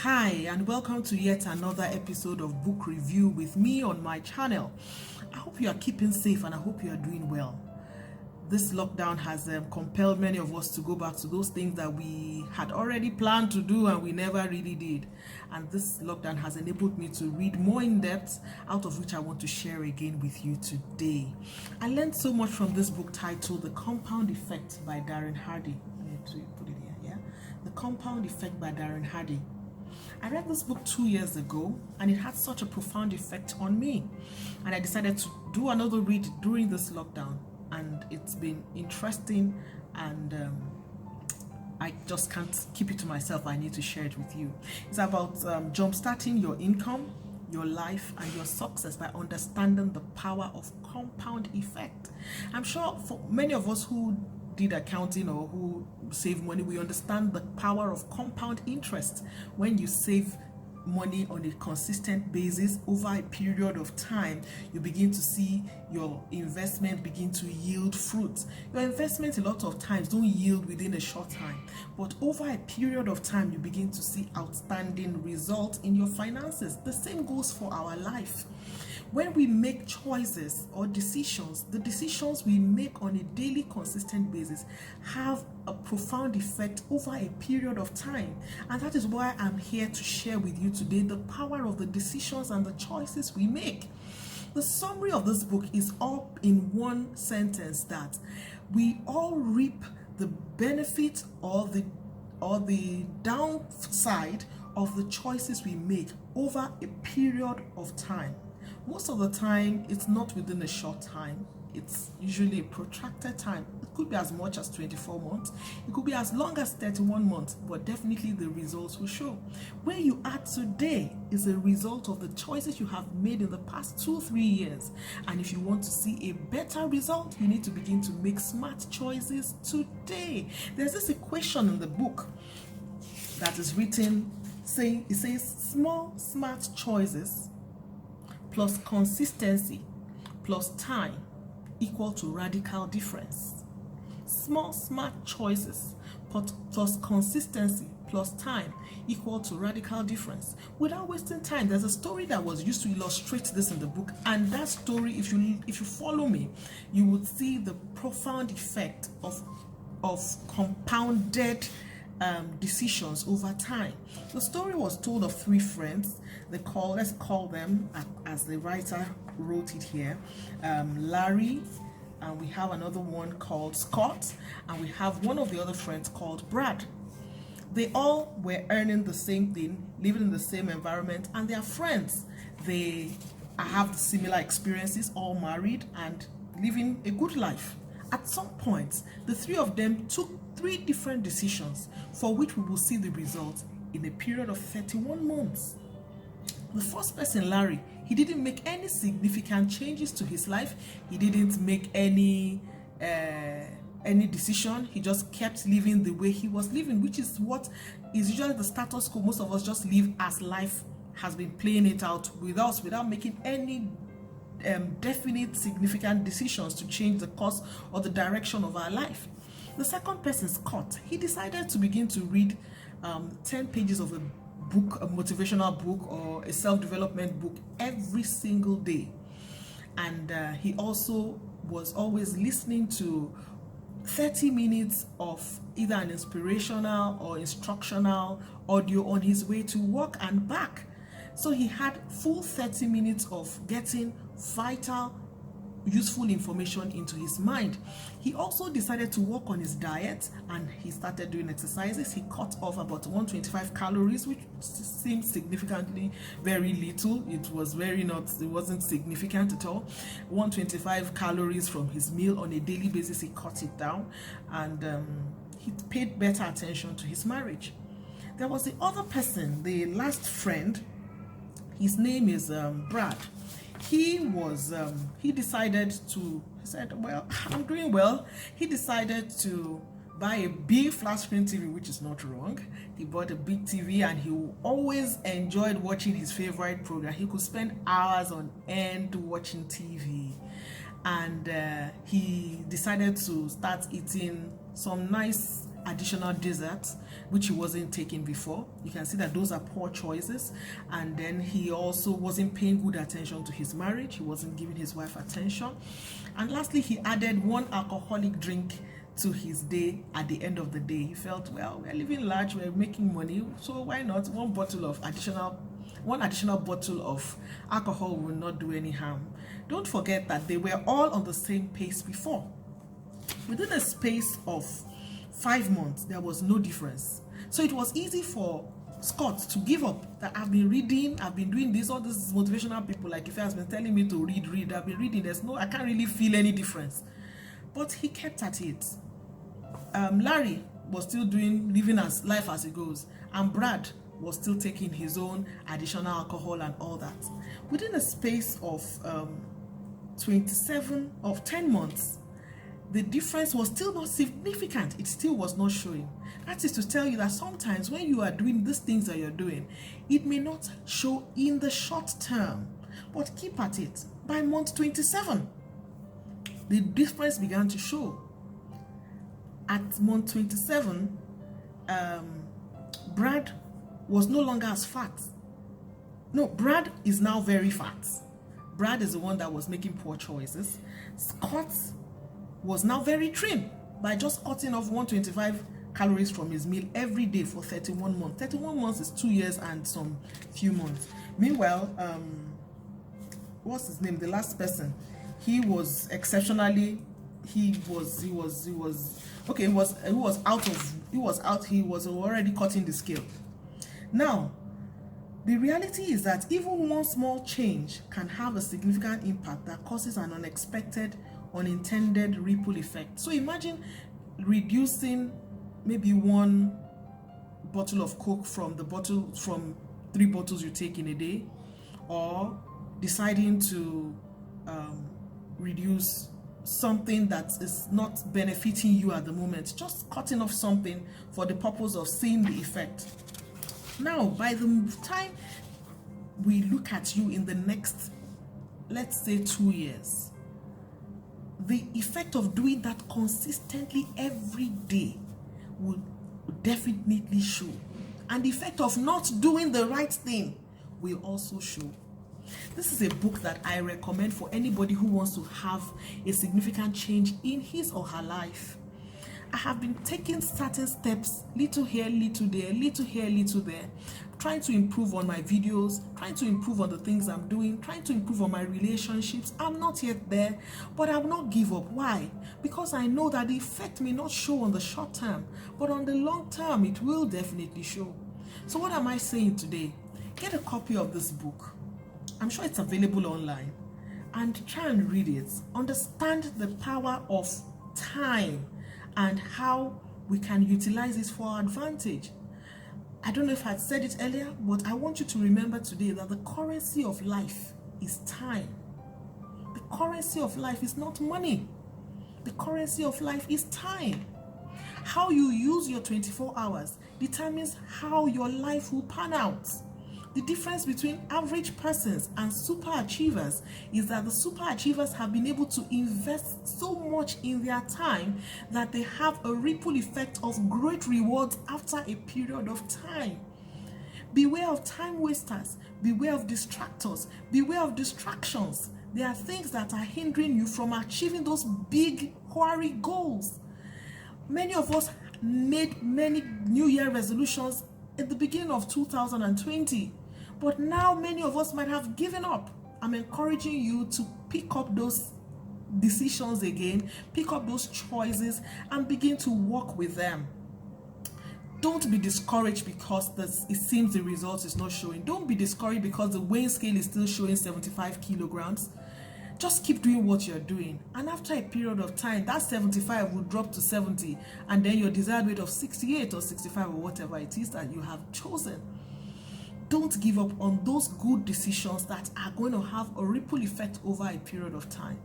Hi, and welcome to yet another episode of Book Review with me on my channel. I hope you are keeping safe and I hope you are doing well. This lockdown has compelled many of us to go back to those things that we had already planned to do and we never really did. And this lockdown has enabled me to read more in depth, out of which I want to share again with you today. I learned so much from this book titled The Compound Effect by Darren Hardy. I need to put it here, yeah? The Compound Effect by Darren Hardy. I read this book 2 years ago and it had such a profound effect on me. And I decided to do another read during this lockdown. And it's been interesting and I just can't keep it to myself. I need to share it with you. It's about jumpstarting your income, your life, and your success by understanding the power of compound effect. I'm sure for many of us who did accounting or who save money, we understand the power of compound interest. When you save money on a consistent basis over a period of time, you begin to see your investment begin to yield fruits. Your investments a lot of times don't yield within a short time, but over a period of time you begin to see outstanding results in your finances. The same goes for our life. When we make choices or decisions, the decisions we make on a daily consistent basis have a profound effect over a period of time. And that is why I'm here to share with you today the power of the decisions and the choices we make. The summary of this book is all in one sentence, that we all reap the benefit or the downside of the choices we make over a period of time. Most of the time, it's not within a short time. It's usually a protracted time. It could be as much as 24 months. It could be as long as 31 months, but definitely the results will show. Where you are today is a result of the choices you have made in the past 2-3 years. And if you want to see a better result, you need to begin to make smart choices today. There's this equation in the book that is written, it says small, smart choices plus consistency plus time equal to radical difference. Small, smart choices plus consistency plus time equal to radical difference. Without wasting time, there's a story that was used to illustrate this in the book, and that story, if you follow me, you would see the profound effect of compounded decisions over time. The story was told of 3 friends. Let's call them, as the writer wrote it here, Larry, and we have another one called Scott, and we have one of the other friends called Brad. They all were earning the same thing, living in the same environment, and they are friends. They have similar experiences, all married and living a good life. At some point, the 3 of them took 3 different decisions for which we will see the results in a period of 31 months. The first person, Larry, he didn't make any significant changes to his life. He didn't make any decision. He just kept living the way he was living, which is what is usually the status quo. Most of us just live as life has been playing it out with us without making any definite significant decisions to change the course or the direction of our life. The second person, Scott, he decided to begin to read 10 pages of a book, a motivational book or a self-development book every single day. And he also was always listening to 30 minutes of either an inspirational or instructional audio on his way to work and back. So he had full 30 minutes of getting vital, useful information into his mind. He also decided to work on his diet and he started doing exercises. He cut off about 125 calories, which seemed significantly very little. It wasn't significant at all. 125 calories from his meal on a daily basis, he cut it down, and he paid better attention to his marriage. There was the other person, the last friend. His name is Brad. He said, well, I'm doing well. He decided to buy a big flat screen TV, which is not wrong. He bought a big TV and he always enjoyed watching his favorite program. He could spend hours on end watching TV. And he decided to start eating some nice additional desserts, which he wasn't taking before. You can see that those are poor choices. And then he also wasn't paying good attention to his marriage. He wasn't giving his wife attention. And lastly, he added one alcoholic drink to his day. At the end of the day, he felt, well, we're living large, we're making money, so why not one additional bottle of alcohol will not do any harm. Don't forget that they were all on the same pace before. Within a space of 5 months, there was no difference. So it was easy for Scott to give up. That I've been reading, I've been doing this, all these motivational people like Ife has been telling me to read, I've been reading, I can't really feel any difference. But he kept at it. Larry was still living life as it goes, and Brad was still taking his own additional alcohol and all that. Within a space of 10 months, the difference was still not significant. It still was not showing. That is to tell you that sometimes when you are doing these things that you're doing, it may not show in the short term, but keep at it. By month 27, the difference began to show. At month 27, Brad was no longer as fat. No, Brad is now very fat. Brad is the one that was making poor choices. Scott was now very trim by just cutting off 125 calories from his meal every day for 31 months. 31 months is 2 years and some few months. Meanwhile, what's his name? The last person, he was exceptionally, he was already cutting the scale. Now, the reality is that even one small change can have a significant impact that causes an unexpected, unintended ripple effect. So imagine reducing maybe 1 bottle of Coke from 3 bottles you take in a day, or deciding to reduce something that is not benefiting you at the moment, just cutting off something for the purpose of seeing the effect. Now, by the time we look at you in the next, let's say 2 years, the effect of doing that consistently every day will definitely show, and the effect of not doing the right thing will also show. This is a book that I recommend for anybody who wants to have a significant change in his or her life. I have been taking certain steps, little here, little there, little here, little there, trying to improve on my videos, trying to improve on the things I'm doing, trying to improve on my relationships. I'm not yet there, but I will not give up. Why? Because I know that the effect may not show on the short term, but on the long term, it will definitely show. So what am I saying today? Get a copy of this book. I'm sure it's available online, and try and read it. Understand the power of time and how we can utilize it for our advantage. I don't know if I had said it earlier, but I want you to remember today that the currency of life is time. The currency of life is not money. The currency of life is time. How you use your 24 hours determines how your life will pan out. The difference between average persons and super achievers is that the super achievers have been able to invest so much in their time that they have a ripple effect of great rewards after a period of time. Beware of time wasters, beware of distractors, beware of distractions. There are things that are hindering you from achieving those big, hairy goals. Many of us made many New Year resolutions at the beginning of 2020. But now many of us might have given up. I'm encouraging you to pick up those decisions again, pick up those choices, and begin to work with them. Don't be discouraged because it seems the result is not showing. Don't be discouraged because the weighing scale is still showing 75 kilograms. Just keep doing what you're doing. And after a period of time, that 75 will drop to 70. And then your desired weight of 68 or 65 or whatever it is that you have chosen. Don't give up on those good decisions that are going to have a ripple effect over a period of time.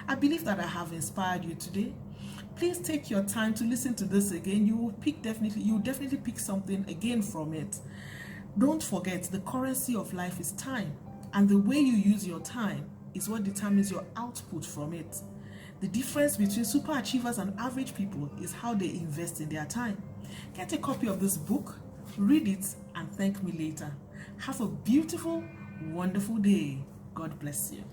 I believe that I have inspired you today. Please take your time to listen to this again. You will definitely pick something again from it. Don't forget, the currency of life is time, and the way you use your time is what determines your output from it. The difference between super achievers and average people is how they invest in their time. Get a copy of this book, read it, and thank me later. Have a beautiful, wonderful day. God bless you.